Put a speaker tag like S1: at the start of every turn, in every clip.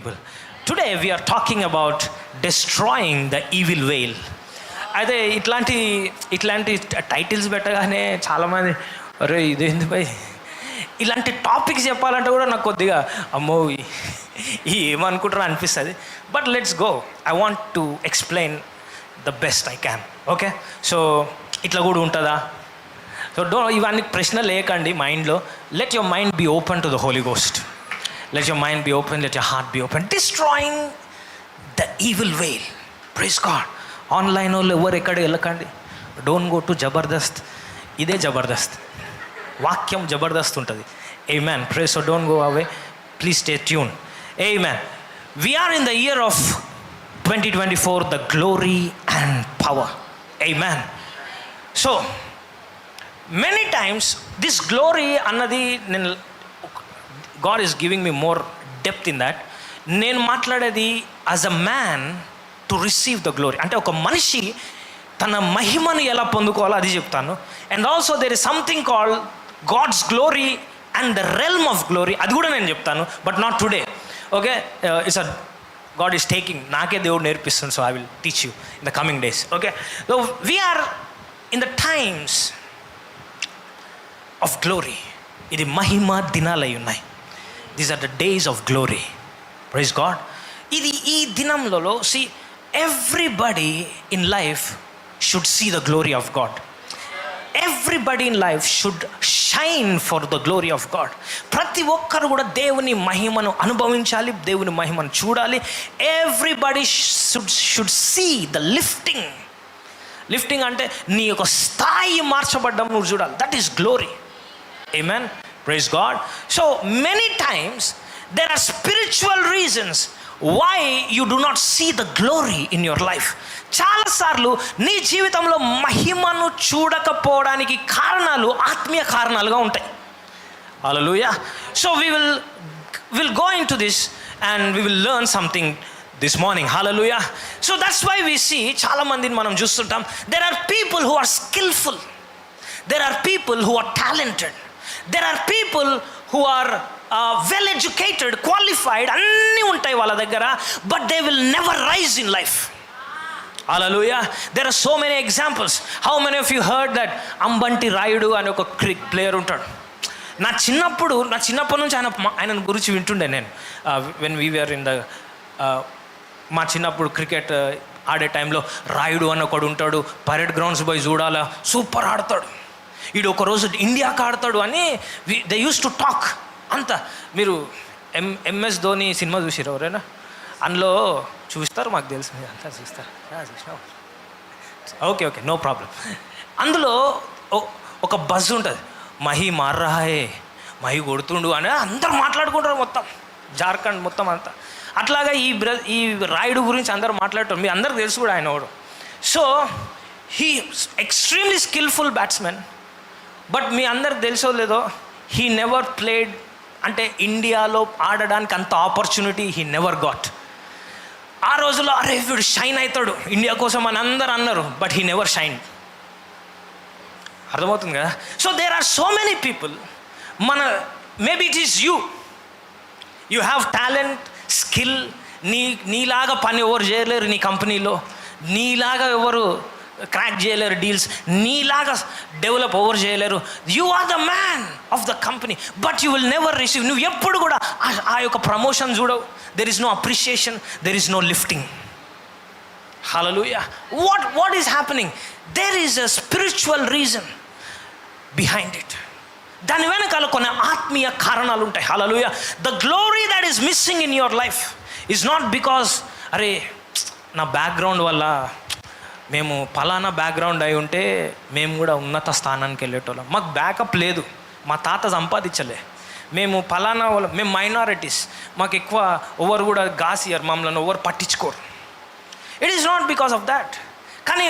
S1: people. Today we are talking about destroying the evil veil. అయితే ఇట్లాంటి titles పెట్టగానే చాలామంది అరే ఇదేంది భయ్ ఇలాంటి టాపిక్స్ చెప్పాలంటే కూడా నాకు కొద్దిగా అమ్మో ఏమనుకుంటారో అనిపిస్తుంది. But let's go. I want to explain the best I can. Okay, so ఇట్లా కూడా ఉంటుందా? సో ఇవన్నీ ప్రశ్న లేకండి మైండ్లో. Let your mind be open to the Holy Ghost. Let your mind be open, let your heart be open. Destroying the evil veil. Praise God. Online వాళ్ళు ఎవరు ఎక్కడ వెళ్ళకండి. Don't go to Jabardasth. ఇదే జబర్దస్త్, వాక్యం జబర్దస్త్ ఉంటుంది. ఆమేన్. Praise. So don't go away, please stay tune. Amen. We are in the year of 2024, the glory and power. Amen. So many times this glory annadi God is giving me more depth in that. నేను మాట్లాడేది as a man to receive the glory. అంటే ఒక మనిషి తన మహిమను ఎలా పొందుకోవాలో అది చెప్తాను. And also there is something called God's glory and the realm of glory. అది కూడా నేను చెప్తాను, but not today. Okay, it's God is taking, నాకే దేవుడు నేర్పిస్తుంది. So I will teach you in the coming days. Okay, so we are in the times of glory. ఇది మహిమ దినాలు అయి ఉన్నాయి. These are the days of glory. Praise God. ఇది ఈ దినంలో సి everybody in life should see the glory of God. Everybody in life should shine for the glory of God. ప్రతి ఒక్కరు కూడా దేవుని మహిమను అనుభవించాలి, దేవుని మహిమను చూడాలి. Everybody should see the lifting. Lifting అంటే నీ యొక్క స్థాయి మార్చబడ్డం నువ్వు చూడాలి. That is glory. ఆమేన్. Praise God. So many times there are spiritual reasons why you do not see the glory in your life. చాలాసార్లు నీ జీవితంలో మహిమను చూడకపోవడానికి కారణాలు ఆత్మీయ కారణాలుగా ఉంటాయి. హల్లెలూయా. So we will go into this and we will learn something this morning. Hallelujah. So that's why we see చాలా మందిని మనం చూస్తుంటాం. There are people who are skillful. There are people who are talented. There are people who are well educated, qualified, అన్నీ ఉంటాయి వాళ్ళ దగ్గర, but they will never rise in life. Hallelujah. There are so many examples. How many of you heard that అంబంటి Rayudu అనే ఒక cricket player ఉంటాడు? నా చిన్నప్పటి నుంచి ఆయన గురించి వింటుండే నేను. When we were in the మా చిన్నప్పుడు క్రికెట్ ఆడే టైంలో రాయుడు అని ఒకడు ఉంటాడు. పరేడ్ గ్రౌండ్స్ పోయి చూడాలా, సూపర్ ఆడతాడు, వీడు ఒకరోజు ఇండియాకి ఆడతాడు అని దే యూస్ టు టాక్. అంత మీరు ఎంఎస్ ధోని సినిమా చూసారు ఎవరైనా? అందులో చూస్తారు, మాకు తెలుసు, అంతా చూస్తారు. Okay okay, no problem. అందులో ఒక బజ్ ఉంటుంది, మహి మార్రాహే, మహి కొడుతుండు అని అందరు మాట్లాడుకుంటారు, మొత్తం జార్ఖండ్ మొత్తం అంతా. అట్లాగా ఈ రాయుడు గురించి అందరూ మాట్లాడతారు. మీ అందరికి తెలుసు కూడా ఆయన వాడు. So he extremely skilful batsmen. But మీ అందరికి తెలుసో లేదో, హీ నెవర్ ప్లేడ్. అంటే ఇండియాలో ఆడడానికి అంత ఆపర్చునిటీ హీ నెవర్ గాట్. ఆ రోజుల్లో అరే వీడు షైన్ అవుతాడు ఇండియా కోసం అని అందరు అన్నారు, బట్ హీ నెవర్ షైన్. అర్థమవుతుంది కదా? So there are so many people. Maybe it is you have talent, skill. నీలాగా పని ఎవరు చేయలేరు నీ కంపెనీలో, నీలాగా ఎవరు క్రాక్ చేయలేరు డీల్స్, నీలాగా డెవలప్ ఎవరు చేయలేరు. You are the man of the company, but you will never receive. నువ్వు ఎప్పుడు కూడా ఆ యొక్క ప్రమోషన్ చూడవు. There is no appreciation, there is no lifting. హల్లెలూయా. What is happening? There is a spiritual reason behind it. దాని వెనకాల కొన్ని ఆత్మీయ కారణాలు ఉంటాయి. హల్లెలూయా. The glory that is missing in your life is not because అరే నా బ్యాక్గ్రౌండ్ వల్ల, మేము ఫలానా బ్యాక్గ్రౌండ్ అయి ఉంటే మేము కూడా ఉన్నత స్థానానికి వెళ్ళేటోళ్ళం, మాకు బ్యాకప్ లేదు, మా తాత సంపాదించలే, మేము ఫలానా వాళ్ళ, మేము మైనారిటీస్, మాకు ఎక్కువ ఎవరు కూడా గాసియర్, మమ్మల్ని ఎవరు పట్టించుకోరు. It is not because of that. కానీ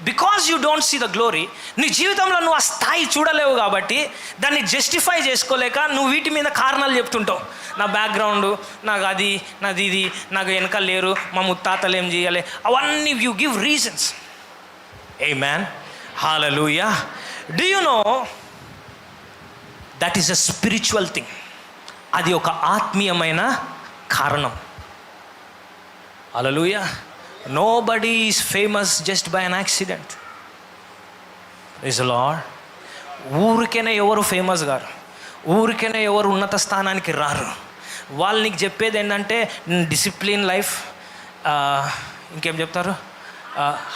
S1: because you don't see the glory, నీ జీవితంలో నువ్వు ఆ స్థాయి చూడలేవు కాబట్టి దాన్ని జస్టిఫై చేసుకోలేక నువ్వు వీటి మీద కారణాలు చెప్తుంటావు. నా బ్యాక్గ్రౌండ్, నాకు అది, నాది ఇది, నాకు వెనకాల లేరు, మా ముత్తాతలు ఏం చేయాలి, అవన్నీ యూ గివ్ రీజన్స్. ఆమేన్. హల్లెలూయా. Do you know that is a spiritual thing. అది ఒక ఆత్మీయమైన కారణం. హల్లెలూయా. Nobody is famous just by an accident. Praise the Lord. ఊరికైనా ఎవరు ఫేమస్ గారు, ఊరికైనా ఎవరు ఉన్నత స్థానానికి రారు. వాళ్ళు నీకు చెప్పేది ఏంటంటే డిసిప్లిన్ లైఫ్, ఇంకేం చెప్తారు,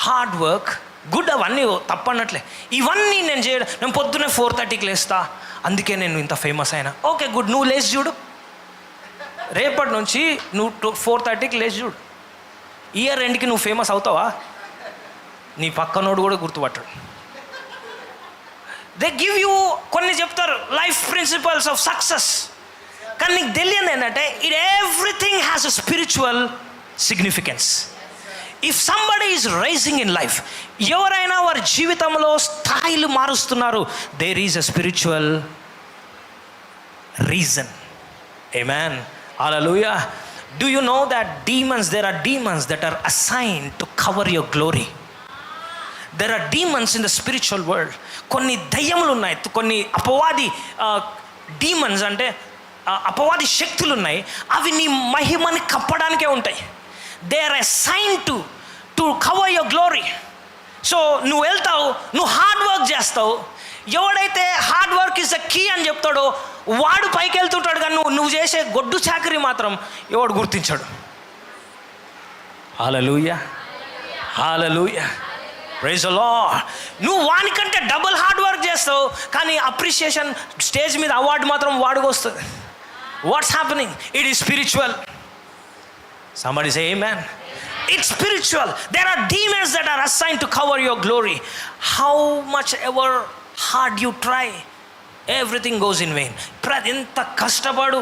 S1: హార్డ్ వర్క్, గుడ్, అవన్నీ తప్పన్నట్లే. ఇవన్నీ నేను చేయడం, నేను పొద్దున్నే 4:30కి లేస్తా, అందుకే నేను ఇంత ఫేమస్ అయినా. ఓకే గుడ్, నువ్వు లేచి చూడు, రేపటి నుంచి నువ్వు 4:30కి లేచి చూడు. ఇయర్ ఎండ్కి నువ్వు ఫేమస్ అవుతావా? నీ పక్కనోడు కూడా గుర్తుపట్టాడు. దే గివ్ యూ కొన్ని చెప్తారు లైఫ్ ప్రిన్సిపల్స్ ఆఫ్ సక్సెస్, కానీ నీకు తెలియదు ఏంటంటే it everything has a spiritual significance. If somebody is rising in life, ఎవరైనా వారి జీవితంలో స్థాయిలు మారుస్తున్నారు, there is a spiritual reason. ఆమేన్, హల్లెలూయా. Do you know that there are demons that are assigned to cover your glory? There are demons in the spiritual world. కొన్ని దయ్యములు ఉన్నాయి, కొన్ని అపవాది డీమన్స్ అంటే అపవాది శక్తులు ఉన్నాయి. అవి నీ మహిమని కప్పడానికే ఉంటాయి. They are assigned to cover your glory. So నువ్వు వెళ్తావు, నువ్వు హార్డ్ వర్క్ చేస్తావు. ఎవడైతే hard work is the key అని చెప్తాడో వాడు పైకి వెళ్తుంటాడు, కానీ నువ్వు చేసే గొడ్డు చాకరీ మాత్రం ఎవడు గుర్తించాడు. హల్లెలూయా, హల్లెలూయా, ప్రైజ్ ది లార్డ్. నువ్వు వానికంటే డబుల్ హార్డ్ వర్క్ చేస్తావు, కానీ అప్రిషియేషన్, స్టేజ్ మీద అవార్డు మాత్రం వాడికి వస్తుంది. What's happening? It is spiritual. Somebody say amen. It's spiritual. There are demons that are assigned to cover your glory. How much ever hard you try, everything goes in vain. ఎంత కష్టపడు,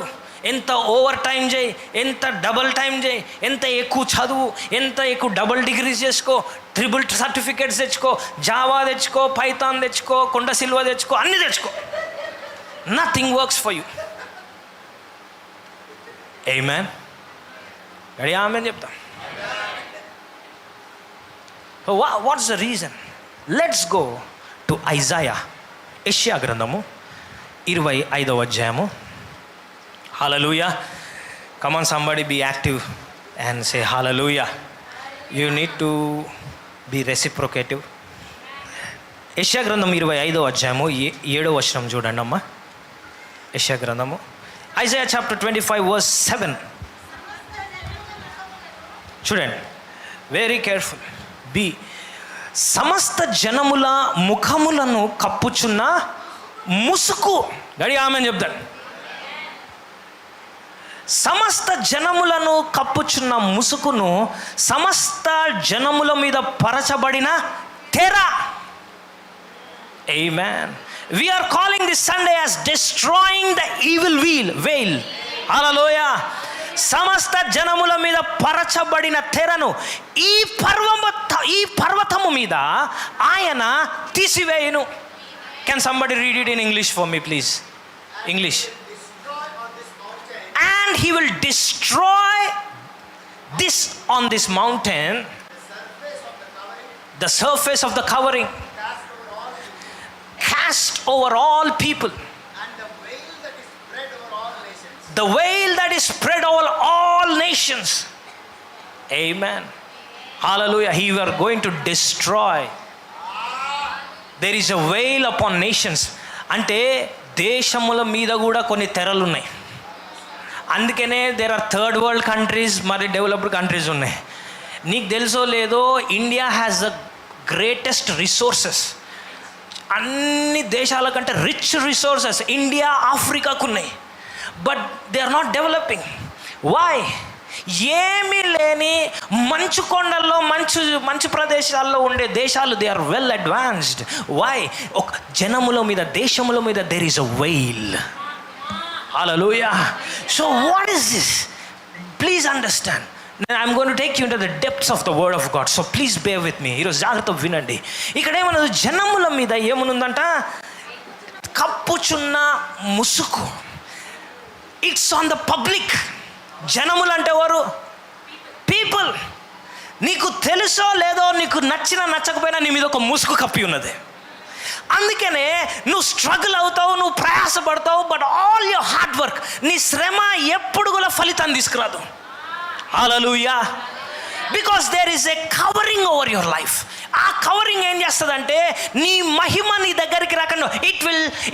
S1: ఎంత over time చేయి, ఎంత double time చేయి, ఎంత ఎక్కువ చదువు, ఎంత ఎక్కువ డబుల్ డిగ్రీస్ చేసుకో, ట్రిపుల్ సర్టిఫికేట్స్ తెచ్చుకో, జావా తెచ్చుకో, పైథాన్ తెచ్చుకో, కొండ సిల్వ తెచ్చుకో, అన్నీ తెచ్చుకో, నథింగ్ వర్క్స్ ఫర్ యూ. ఆమేన్. రెడీ? ఆమేన్ చెప్తాం. What's the reason? Let's go to Isaiah, యెషయా గ్రంథము 25వ అధ్యాయము. హల్లెలూయా. Come on, somebody be active and say హల్లెలూయా. You need to be reciprocative. యెషయా గ్రంథం 25వ అధ్యాయము 7వ వచనం చూడండి అమ్మా. యెషయా గ్రంథము, ఐజాయా చాప్టర్ 25 వర్స్ 7 చూడండి, వెరీ కేర్ఫుల్. బి, సమస్త జనముల ముఖములను కప్పుచున్న ముసుకు. గడి ఆమెను చెప్తాడు. సమస్త జనములను కప్పుచున్న ముసుకును, సమస్త జనముల మీద పరచబడిన తెర. ఆమేన్. We are calling this Sunday as destroying the evil veil. హల్లెలూయా. సమస్త జనముల మీద పరచబడిన తెరను ఈ పర్వతము మీద ఆయన తీసివేయును. Can somebody read it in English for me, please? English. And he will destroy this on this mountain, the surface of the covering, cast over all people, the veil that is spread over all nations. Amen. Hallelujah. He were going to destroy. There is a veil upon nations. అంటే దేశముల మీద కూడా కొన్ని తెరలు ఉన్నాయి. అందుకనే there are third world countries, మరి developed countries ఉన్నాయి. నీకు తెలుసో లేదో, India has the greatest resources. అన్ని దేశాల కంటే రిచ్ రిసోర్సెస్ ఇండియా, ఆఫ్రికాకు ఉన్నాయి. But they are not developing. Why? ఏమీ లేని మంచు కొండల్లో, మంచు ప్రదేశాల్లో ఉండే దేశాలు they are well advanced. Why? ఒక జనముల మీద, దేశముల మీద దేర్ ఈస్ అ వెయిల్. హల్లెలూయా. So what is this? Please understand. I'm going to take you into the depths of the word of God. So please bear with me. ఈరోజు జాగ్రత్తగా వినండి. ఇక్కడ ఏమన్నది? జనముల మీద ఏమనుందంట? కప్పుచున్న ముసుకు. It's on the public. జనములు అంటే ఎవరు? పీపుల్. నీకు తెలుసో లేదో, నీకు నచ్చినా నచ్చకపోయినా నీ మీద ఒక ముసుగు కప్పి ఉన్నది. అందుకనే నువ్వు స్ట్రగుల్ అవుతావు, నువ్వు ప్రయాసపడతావు, but all your hard work, నీ శ్రమ ఎప్పుడు కూడా ఫలితాన్ని తీసుకురాదు. హల్లెలూయా. Because there is a covering over your life. ఆ కవరింగ్ ఏం చేస్తుందంటే నీ మహిమ నీ దగ్గరికి రాకుండా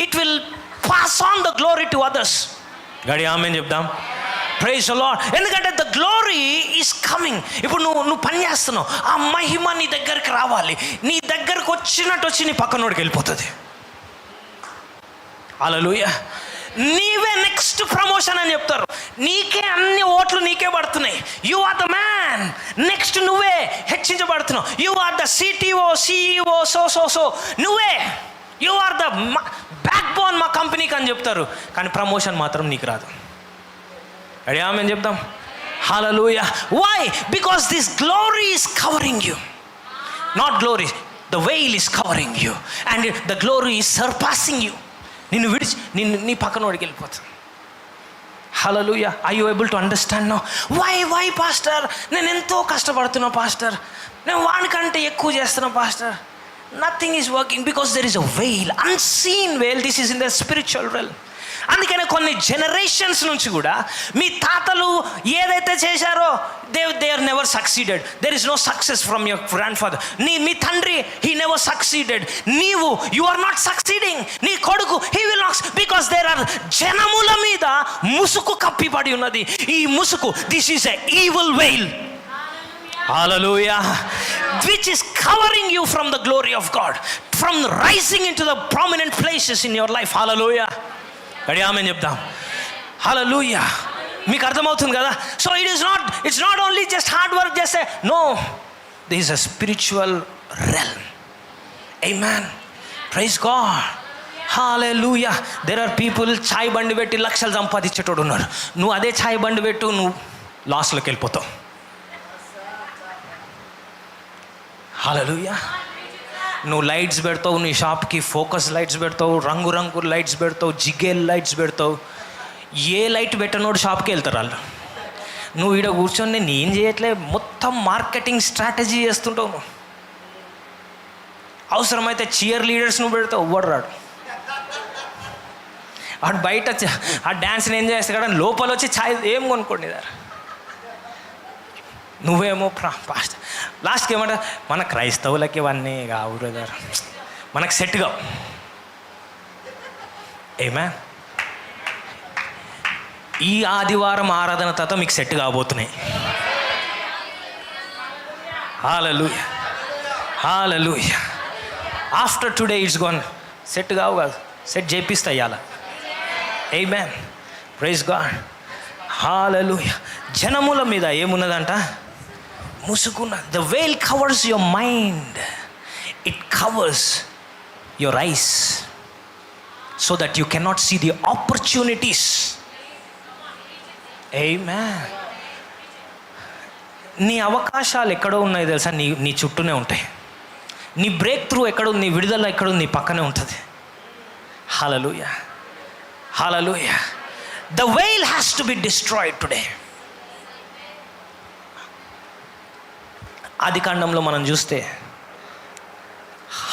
S1: it will pass on the glory to others. గడి ఆమేన్ చెప్దాం. Praise the Lord. ఎందుకంటే ద గ్లోరీ ఈస్ కమింగ్. ఇప్పుడు నువ్వు పని చేస్తున్నావు, ఆ మహిమ నీ దగ్గరికి రావాలి. నీ దగ్గరకు వచ్చినట్టు వచ్చి నీ పక్కనోడికి వెళ్ళిపోతుంది. హల్లెలూయా. నీవే నెక్స్ట్ ప్రమోషన్ అని చెప్తారు. నీకే అన్ని ఓట్లు నీకే పడుతున్నాయి. You are the man. Next నువ్వే హెచ్చించబడుతున్నావు. You are the CTO, CEO, so నువ్వే. You are the backbone మా కంపెనీకి అని చెప్తారు, కానీ ప్రమోషన్ మాత్రం నీకు రాదు. అడే ఆమె చెప్తాం. హల్లెలూయా. Why? Because this glory is covering you. Not glory, the veil is covering you and the glory is surpassing you. నిన్ను విడిచి నీ పక్కన వాడికి వెళ్ళిపోతుంది. హల్లెలూయా. Are you able to understand now? Why pastor, నేను ఎంతో కష్టపడుతున్నా పాస్టర్, నేను వానికంటే ఎక్కువ చేస్తున్నా pastor. Nothing is working because there is a veil, unseen veil. This is in the spiritual realm. అందుకనే కొన్ని జనరేషన్స్ నుంచి కూడా మీ తాతలు ఏదైతే చేశారో they are never succeeded. There is no success from your grandfather. మీ తండ్రి he never succeeded. you are not succeeding. నీ కొడుకు he will not, because there are జనముల మీద ముసుకు కప్పిపడి ఉన్నది. ఈ ముసుకు, this is a evil veil. Hallelujah. Which is covering you from the glory of God, from rising into the prominent places in your life. Hallelujah. Gadi amen చెప్దాం. Hallelujah. మీకు అర్థమవుతుంది కదా? So it's not only just hard work, just say no. There is a spiritual realm. Amen. Praise God. Hallelujah. There are people చాయ్ బండి పెట్టి లక్షలు సంపాదించేటోడు ఉన్నారు. నువ్వు అదే చాయ్ బండి పెట్టు, నువ్వు లాస్లోకి వెళ్ళిపోతావు. హల్లెలూయా. నువ్వు లైట్స్ పెడతావు, నీ షాప్కి ఫోకస్ లైట్స్ పెడతావు, రంగు లైట్స్ పెడతావు, జిగేల్ లైట్స్ పెడతావు. ఏ లైట్ పెట్టనోడు షాప్కి వెళ్తారు వాళ్ళు. నువ్వు ఈడ కూర్చొని నేను ఏం చేయట్లే, మొత్తం మార్కెటింగ్ స్ట్రాటజీ చేస్తుంటావు నువ్వు. అవసరమైతే చీర్ లీడర్స్ నువ్వు పెడతావు, ఎవ్వడు రాడు. వాడు బయట ఆ డ్యాన్స్ని ఎంజాయ్ చేస్తే కదా, లోపల వచ్చి ఛాయ్ ఏం కొనుక్కోండి దారు. నువ్వేమో పాస్ట్ లాస్ట్కి ఏమంటా, మన క్రైస్తవులకి ఇవన్నీ కావు బ్రదర్, మనకు సెట్ కావు. ఏమే ఈ ఆదివారం ఆరాధన తర్వాత మీకు సెట్ కాబోతున్నాయి. హల్లెలూయా. హల్లెలూయా. After today it's gone. Set కావు కాదు, సెట్ చేపిస్తా ఇవాళ. ఆమేన్. Praise God. హల్లెలూయా. జనముల మీద ఏమున్నదంట? ముసుకున్న. The veil covers your mind, it covers your eyes so that you cannot see the opportunities. ఆమేన్. నీ అవకాశాలు ఎక్కడో ఉన్నాయి తెలుసా? నీ చుట్టూనే ఉంటాయి. నీ బ్రేక్ త్రూ ఎక్కడుంది, నీ విడుదల ఎక్కడుంది, నీ పక్కనే ఉంటుంది. హల్లెలూయా. హల్లెలూయా. The veil has to be destroyed today. ఆదికాండంలో మనం చూస్తే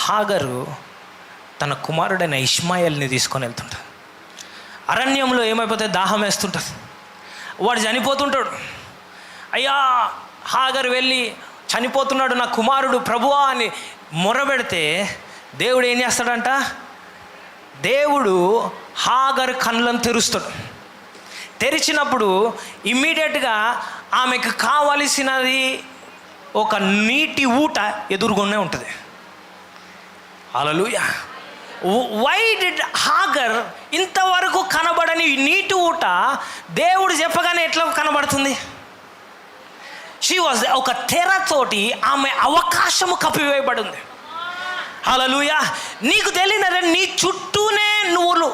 S1: హాగరు తన కుమారుడైన ఇష్మాయేల్ని తీసుకొని వెళ్తుంటాడు. అరణ్యంలో ఏమైపోతే దాహం వేస్తుంటుంది, వాడు చనిపోతుంటాడు. అయ్యా హాగరు వెళ్ళి చనిపోతున్నాడు నా కుమారుడు ప్రభువా అని మొరబెడితే దేవుడు ఏం చేస్తాడంట? దేవుడు హాగరు కళ్ళను తెరుస్తాడు. తెరిచినప్పుడు ఇమ్మీడియట్గా ఆమెకు కావలసినది ఒక నీటి ఊట ఎదురుగునే ఉంటుంది. హల్లెలూయా. వై డిడ్ హాగర్ ఇంతవరకు కనబడని నీటి ఊట దేవుడు చెప్పగానే ఎట్లా కనబడుతుంది? షీ వాజ్ ఒక తెరతోటి ఆమె అవకాశము కప్పివేయబడి ఉంది. హల్లెలూయా. నీకు తెలియదే, నీ చుట్టూనే నువ్వు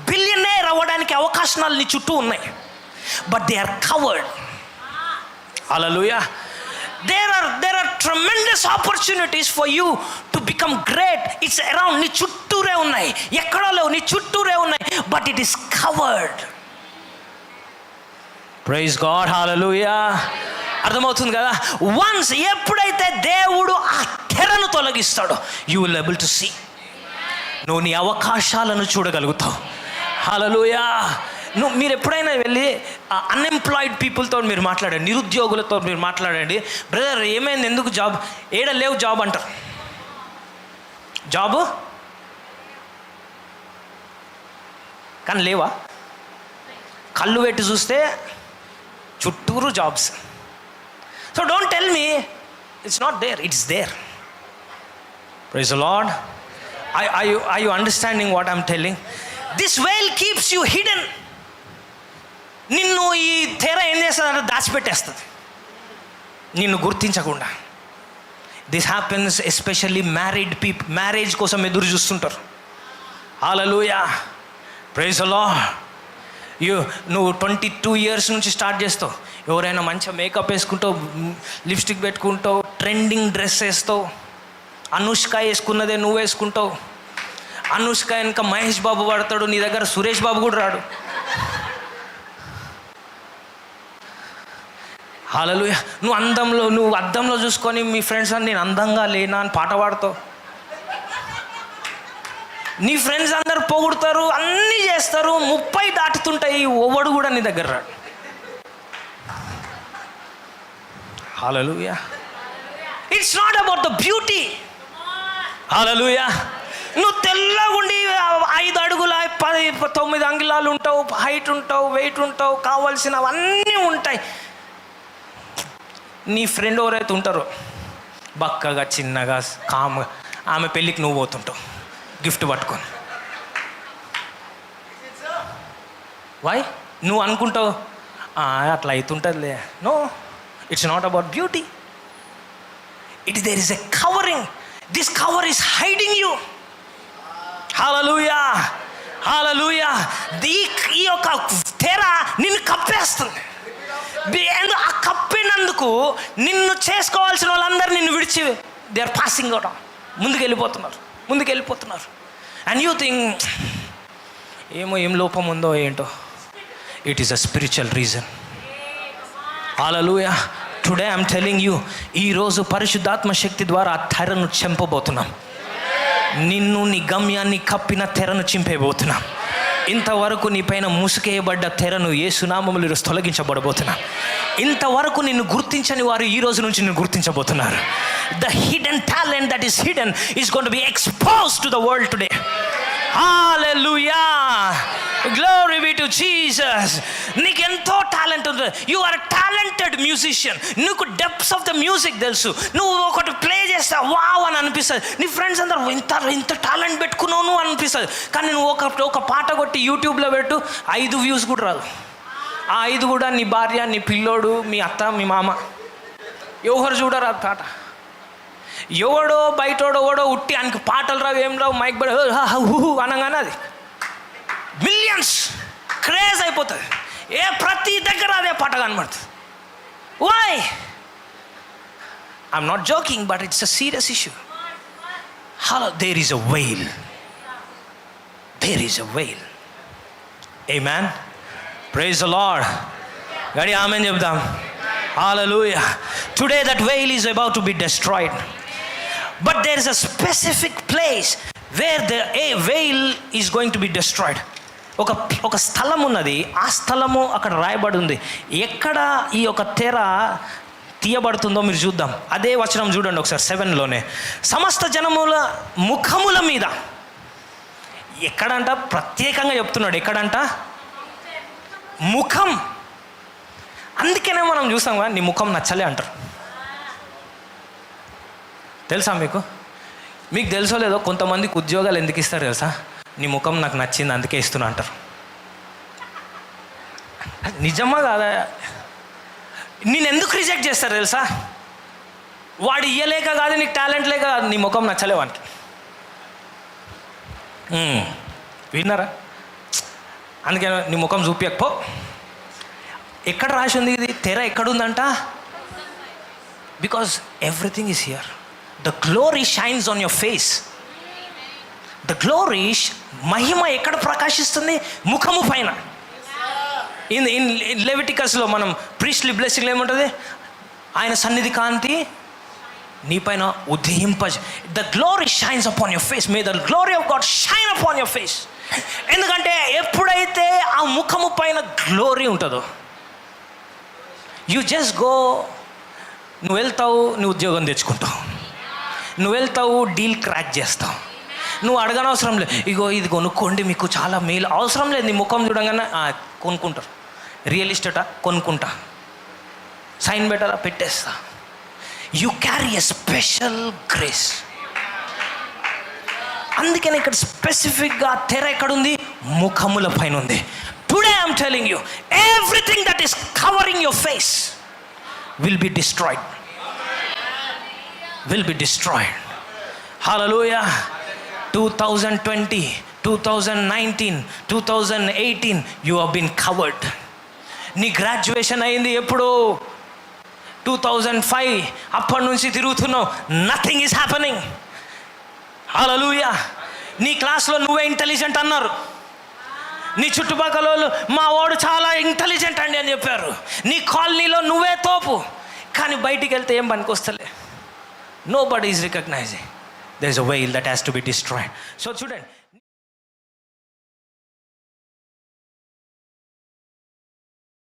S1: బిలియనేర్ అవ్వడానికి అవకాశాలు నీ చుట్టూ ఉన్నాయి, బట్ దే ఆర్ కవర్డ్. హల్లెలూయా. There are tremendous opportunities for you to become great. It's around. నీ చుట్టూరే ఉన్నాయి, ఎక్కడో లేవు, నీ చుట్టూరే ఉన్నాయి, but it is covered. Praise God. Hallelujah. అర్థమవుతుంది కదా? వన్స్ ఎప్పుడైతే దేవుడు ఆ తెరను తొలగిస్తాడో you will able to see. నువ్వు నీ అవకాశాలను చూడగలుగుతావు. హల్లెలూయా. మీరు ఎప్పుడైనా వెళ్ళి అన్ఎంప్లాయిడ్ పీపుల్తో మీరు మాట్లాడండి, నిరుద్యోగులతో మీరు మాట్లాడండి, బ్రదర్ ఏమైంది, ఎందుకు జాబ్, ఏడ లేవు జాబ్ అంటారు. జాబు కానీ లేవా? కళ్ళు పెట్టి చూస్తే చుట్టూరు jobs. So don't tell me it's not there, it's there. Praise the Lord. Are you understanding what I'm telling? This veil keeps you hidden. నిన్ను ఈ తెర ఏం చేస్తుందంటే దాచిపెట్టేస్తుంది, నిన్ను గుర్తించకుండా. This happens especially married people. Marriage కోసం ఎదురు చూస్తుంటారు. హల్లెలూయా, ప్రైజ్ ది లార్డ్. నువ్వు 22 years నుంచి స్టార్ట్ చేస్తావు, ఎవరైనా మంచిగా మేకప్ వేసుకుంటావు, లిప్స్టిక్ పెట్టుకుంటావు, ట్రెండింగ్ డ్రెస్ వేస్తావు, అనుష్క వేసుకున్నదే నువ్వు వేసుకుంటావు. అనుష్క వెనక మహేష్ బాబు పడతాడు, నీ దగ్గర సురేష్ బాబు కూడా రాడు. హల్లెలూయా. నువ్వు అద్దంలో చూసుకొని మీ ఫ్రెండ్స్ అని నేను అందంగా లేనా అని పాట పాడతావు. నీ ఫ్రెండ్స్ అందరు పొగుడతారు, అన్నీ చేస్తారు, 30 దాటుతుంటాయి, ఒవడు కూడా నీ దగ్గర రాడు. హల్లెలూయా. It's not about the beauty. హల్లెలూయా. నువ్వు తెల్లగుండి 5 అడుగుల 9 అంగుళాలు ఉంటావు, హైట్ ఉంటావు, వెయిట్ ఉంటావు, కావాల్సినవన్నీ ఉంటాయి. నీ ఫ్రెండ్ ఎవరైతే ఉంటారో బక్కగా చిన్నగా కామ్గా, ఆమె పెళ్ళికి నువ్వు పోతుంటావు గిఫ్ట్ పట్టుకొని. వై? నువ్వు అనుకుంటావు అట్లా అవుతుంటుందిలే. No, it's not about beauty. There is a covering. This cover is hiding you. హల్లెలూయా, హల్లెలూయా. ఈ యొక్క తెర నిన్ను కప్పేస్తుంది. ఆ కప్పినందుకు నిన్ను చేసుకోవాల్సిన వాళ్ళందరూ నిన్ను విడిచి దే ఆర్ పాసింగ్ అవుట్, ముందుకు వెళ్ళిపోతున్నారు. అండ్ యూ థింక్ ఏం లోపం ఉందో ఏంటో. It is a spiritual reason. Hallelujah. Today I'm telling you, ఈరోజు పరిశుద్ధాత్మ శక్తి ద్వారా ఆ తెరను చెంపబోతున్నాం. నిన్ను నీ గమ్యాన్ని కప్పిన తెరను చింపేయబోతున్నాం. ఇంతవరకు నీ పైన ముసుకేయబడ్డ తెరను యేసునామములో ఈరోజు తొలగించబడబోతున్నా. ఇంతవరకు నిన్ను గుర్తించని వారు ఈ రోజు నుంచి నిన్ను గుర్తించబోతున్నారు. The hidden talent that is hidden is going to be exposed to the world today. Hallelujah, glory be to Jesus. నీకు ఎంతో టాలెంట్ ఉంది. You are talented musician. నీకు డెప్త్స్ ఆఫ్ ద మ్యూజిక్ తెలుసు. నువ్వు ఒకటి ప్లే చేస్తావు, వావ్ అని అనిపిస్తుంది. నీ ఫ్రెండ్స్ అందరూ ఇంత టాలెంట్ పెట్టుకున్నావు నువ్వు అనిపిస్తుంది. కానీ నువ్వు ఒక పాట కొట్టి యూట్యూబ్లో పెట్టు, 5 views కూడా రాదు. ఆ 5 కూడా నీ భార్య, నీ పిల్లోడు, మీ అత్త, మీ మామ, ఎవరు చూడరు ఆ పాట. ఎవడో బయటోడో ఉట్టి ఆయనకి పాటలు రావు, ఏం రావు, మైక్ బడి అనగానే అది మిలియన్స్ క్రేజ్ అయిపోతుంది. ప్రతి దగ్గర అదే పాట కనబడుతుంది. Why? I'm not joking, but it's a serious issue. There is a veil. Amen. Praise the lord. గడి ఆమేన్ చెప్దాం. Hallelujah. Today that veil is about to be destroyed. But there is a specific place where the veil is going to be destroyed. ఒక స్థలం ఉన్నది. ఆ స్థలము అక్కడ రాయబడి ఉంది. ఎక్కడ ఈ యొక్క తెర తీయబడుతుందో మీరు చూద్దాం. అదే వచనం చూడండి ఒకసారి 7లోనే. సమస్త జనముల ముఖముల మీద. ఎక్కడంట? ప్రత్యేకంగా చెప్తున్నాడు. ఎక్కడంట? ముఖం. అందుకనే మనం చూసాం కదా, నీ ముఖం నచ్చలే అంటారు. తెలుసా మీకు తెలుసో లేదో, కొంతమందికి ఉద్యోగాలు ఎందుకు ఇస్తారు తెలుసా? నీ ముఖం నాకు నచ్చింది అందుకే ఇస్తున్నా అంటారు. నిజమా కాదా? నేను ఎందుకు రిజెక్ట్ చేస్తారు తెలుసా? వాడు ఇయ్యలేక కాదు, నీకు టాలెంట్ లేక కాదు, నీ ముఖం నచ్చలే వానికి. విన్నారా? అందుకే నీ ముఖం చూపించకపో. ఎక్కడ రాసి ఉంది ఇది? తెర ఎక్కడుందంట? Because everything is here. The glory shines on your face. The glory, మహిమ ఎక్కడ ప్రకాశిస్తుంది? ముఖము పైన. ఇన్ లెవిటికస్లో మనం ప్రీస్ట్లీ బ్లెస్సింగ్ ఏముంటుంది? ఆయన సన్నిధి కాంతి నీ పైన ఉదయింప. The glory shines upon your face. May the glory of God shine upon your face. ఎందుకంటే ఎప్పుడైతే ఆ ముఖము పైన గ్లోరీ ఉంటుందో, యు జస్ట్ గో, నువ్వు వెళ్తావు, నువ్వు ఉద్యోగం తెచ్చుకుంటావు, నువ్వు వెళ్తావు, డీల్ క్రాక్ చేస్తావు, నువ్వు అడగనవసరం లేదు, ఇగో ఇది కొనుక్కోండి మీకు చాలా మేలు, అవసరం లేదు. నీ ముఖం చూడంగానే కొనుక్కుంటారు. రియల్ ఎస్టేటా, కొనుక్కుంటా, సైన్ పెట్టాలా, పెట్టేస్తా. You carry a special grace. అందుకని ఇక్కడ స్పెసిఫిక్గా తెర ఎక్కడుంది? ముఖముల పైన ఉంది. Today I'm telling you, everything that is covering your face will be destroyed. Will be destroyed. హల్లెలూయా. 2020, 2019, 2018 యు హావ్ బీన్ కవర్డ్. నీ గ్రాడ్యుయేషన్ అయింది ఎప్పుడు? 2005. అప్పటి నుంచి తిరుగుతున్నావు, నథింగ్ ఈజ్ హ్యాపెనింగ్. హల్లెలూయా. నీ క్లాస్లో నువ్వే ఇంటెలిజెంట్ అన్నారు, నీ చుట్టుపక్కల వాళ్ళు మా వాడు చాలా ఇంటెలిజెంట్ అండి అని చెప్పారు, నీ కాలనీలో నువ్వే తోపు. కానీ బయటికి వెళ్తే ఏం పనికొస్తలే. Nobody is recognizing. There is a veil that has to be destroyed. So చూడండి.